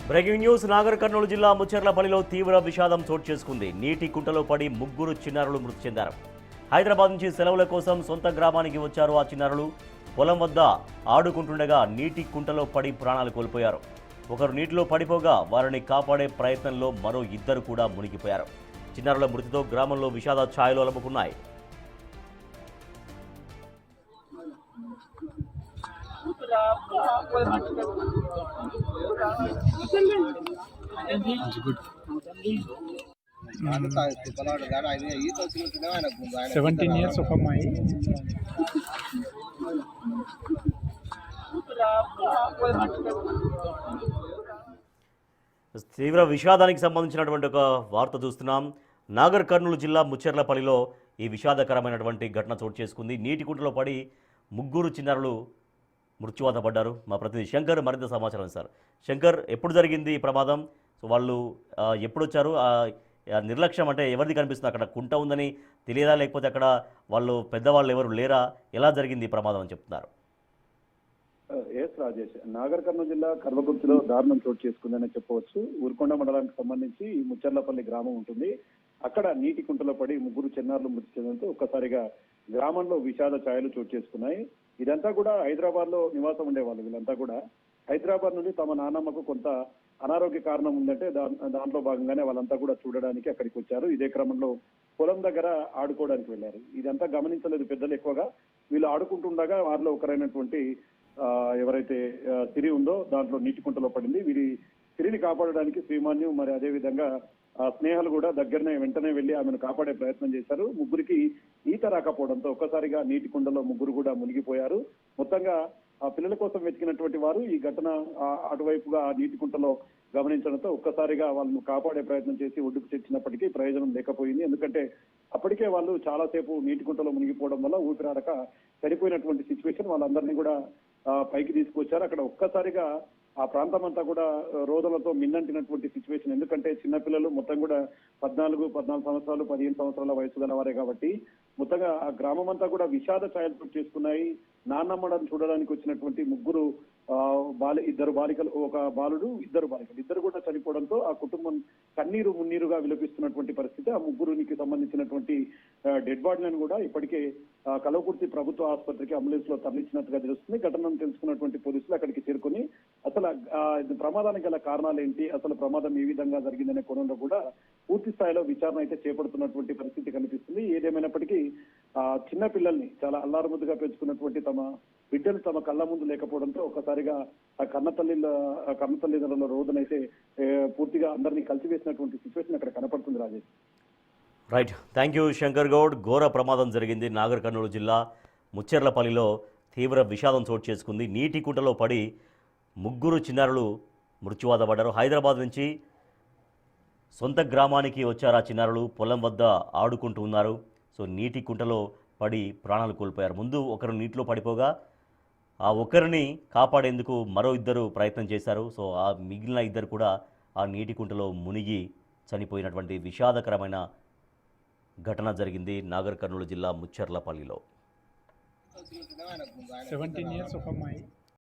Breaking news Nagar Kurnool జిల్లా ముచ్చర్లపల్లిలో తీవ్ర విషాదం చోటు చేసుకుంది. నీటి కుంటలో పడి ముగ్గురు చిన్నారులు మృతి చెందారు. హైదరాబాద్ నుంచి సెలవుల కోసం సొంత గ్రామానికి వచ్చారు ఆ చిన్నారులు. పొలం వద్ద ఆడుకుంటుండగా నీటి కుంటలో పడి ప్రాణాలు కోల్పోయారు. ఒకరు నీటిలో పడిపోగా వారిని కాపాడే ప్రయత్నంలో మరో ఇద్దరు కూడా మునిగిపోయారు. చిన్నారుల మృతితో గ్రామంలో విషాద ఛాయలు అలముకున్నాయి. years of అమ్మాయి తీవ్ర విషాదానికి సంబంధించినటువంటి ఒక వార్త చూస్తున్నాం. నాగర్ కర్నూలు జిల్లా ముచ్చర్లపల్లిలో ఈ విషాదకరమైనటువంటి ఘటన చోటు చేసుకుంది. నీటి కుంటలో పడి ముగ్గురు చిన్నారులు మృత్యువాత పడ్డారు. మా ప్రతినిధి శంకర్ మరింత సమాచారం సార్. శంకర్, ఎప్పుడు జరిగింది ఈ ప్రమాదం? సో వాళ్ళు ఎప్పుడు వచ్చారు? నిర్లక్ష్యం అంటే ఎవరిది కనిపిస్తుంది? అక్కడ కుంట ఉందని తెలియదా, లేకపోతే అక్కడ వాళ్ళు పెద్దవాళ్ళు ఎవరు లేరా? ఎలా జరిగింది ఈ ప్రమాదం అని చెప్తున్నారు? ఎస్ రాజేష్, నాగర్ కర్నూలు జిల్లా కర్వగుర్తిలో దారుణం చోటు చేసుకుందని చెప్పవచ్చు. ఊరుకొండ మండలానికి సంబంధించి ఈ ముచ్చర్లపల్లి గ్రామం ఉంటుంది. అక్కడ నీటి కుంటలో పడి ముగ్గురు చిన్నారులు మృతి చెందడంతో ఒక్కసారిగా గ్రామంలో విషాద ఛాయలు చోటు చేసుకున్నాయి. ఇదంతా కూడా హైదరాబాద్ లో నివాసం ఉండేవాళ్ళు. వీళ్ళంతా కూడా హైదరాబాద్ నుండి తమ నాన్నమ్మకు కొంత అనారోగ్య కారణం ఉందంటే దాంట్లో భాగంగానే వాళ్ళంతా కూడా చూడడానికి అక్కడికి వచ్చారు. ఇదే క్రమంలో పొలం దగ్గర ఆడుకోవడానికి వెళ్ళారు. ఇదంతా గమనించలేదు పెద్దలు ఎక్కువగా. వీళ్ళు ఆడుకుంటుండగా వారిలో ఒకరైనటువంటి ఎవరైతే సిరి ఉందో దాంట్లో నీటి కుంటలో పడింది. వీరి సిరిని కాపాడడానికి శ్రీమాన్యం మరి అదే విధంగా స్నేహాలు కూడా దగ్గరనే వెంటనే వెళ్లి ఆమెను కాపాడే ప్రయత్నం చేశారు. ముగ్గురికి ఈత రాకపోవడంతో ఒక్కసారిగా నీటి కుండలో ముగ్గురు కూడా మునిగిపోయారు. మొత్తంగా ఆ పిల్లల కోసం వెతికినటువంటి వారు ఈ ఘటన అటువైపుగా ఆ నీటి కుంటలో గమనించడంతో ఒక్కసారిగా వాళ్ళను కాపాడే ప్రయత్నం చేసి ఒడ్డుకు తెచ్చినప్పటికీ ప్రయోజనం లేకపోయింది. ఎందుకంటే అప్పటికే వాళ్ళు చాలాసేపు నీటి కుంటలో మునిగిపోవడం వల్ల ఊపిరాడక చనిపోయినటువంటి సిచ్యువేషన్. వాళ్ళందరినీ కూడా పైకి తీసుకొచ్చారు. అక్కడ ఒక్కసారిగా ఆ ప్రాంతం అంతా కూడా రోదలతో మిన్నంటినటువంటి సిచ్యువేషన్. ఎందుకంటే చిన్నపిల్లలు మొత్తం కూడా 14 సంవత్సరాలు 15 సంవత్సరాల వయసు గల వారే కాబట్టి మొత్తంగా ఆ గ్రామం అంతా కూడా విషాద ఛాయలు చేసుకున్నాయి. నాన్నమ్మడని చూడడానికి వచ్చినటువంటి ముగ్గురు ఇద్దరు బాలికలు, ఒక బాలుడు, ఇద్దరు బాలికలు, ఇద్దరు కూడా చనిపోవడంతో ఆ కుటుంబం కన్నీరు మున్నీరుగా విలపిస్తున్నటువంటి పరిస్థితి. ఆ ముగ్గురికి సంబంధించినటువంటి డెడ్ బాడీలను కూడా ఇప్పటికే కలవకుర్తి ప్రభుత్వ ఆసుపత్రికి అంబులెన్స్ లో తరలించినట్టుగా తెలుస్తుంది. ఘటనను తెలుసుకున్నటువంటి పోలీసులు అక్కడికి చేరుకుని అసలు ప్రమాదానికి గల కారణాలు ఏంటి, అసలు ప్రమాదం ఏ విధంగా జరిగిందనే కోణంలో కూడా పూర్తి స్థాయిలో విచారణ అయితే చేపడుతున్నటువంటి పరిస్థితి కనిపిస్తుంది. ఏదేమైనప్పటికీ చిన్న పిల్లల్ని చాలా అల్లారుముద్దుగా పెంచుకున్నటువంటి తమ బిడ్డలు తమ కళ్ళ ముందు లేకపోవడంతో ఒక్కసారిగా ఆ కన్నతల్లిదండ్రుల రోదనైతే పూర్తిగా అందరినీ కలిసివేసినటువంటి సిచ్యువేషన్ అక్కడ కనపడుతుంది. Rajesh, right, thank you Shankar Goud. ఘోర ప్రమాదం జరిగింది నాగర్ కర్నూలు జిల్లా ముచ్చెర్లపల్లిలో. తీవ్ర విషాదం చోటు చేసుకుంది. నీటి కుంటలో పడి ముగ్గురు చిన్నారులు మృత్యువాత పడ్డారు. హైదరాబాద్ నుంచి సొంత గ్రామానికి వచ్చారు ఆ చిన్నారులు. పొలం వద్ద ఆడుకుంటూ ఉన్నారు. సో నీటి కుంటలో పడి ప్రాణాలు కోల్పోయారు. ముందు ఒకరు నీటిలో పడిపోగా ఆ ఒకరిని కాపాడేందుకు మరో ఇద్దరు ప్రయత్నం చేశారు. సో ఆ మిగిలిన ఇద్దరు కూడా ఆ నీటి కుంటలో మునిగి చనిపోయినటువంటి విషాదకరమైన ఘటన జరిగింది నాగర్ కర్నూలు జిల్లా ముచ్చర్లపల్లిలో. 17 years of అమ్మాయి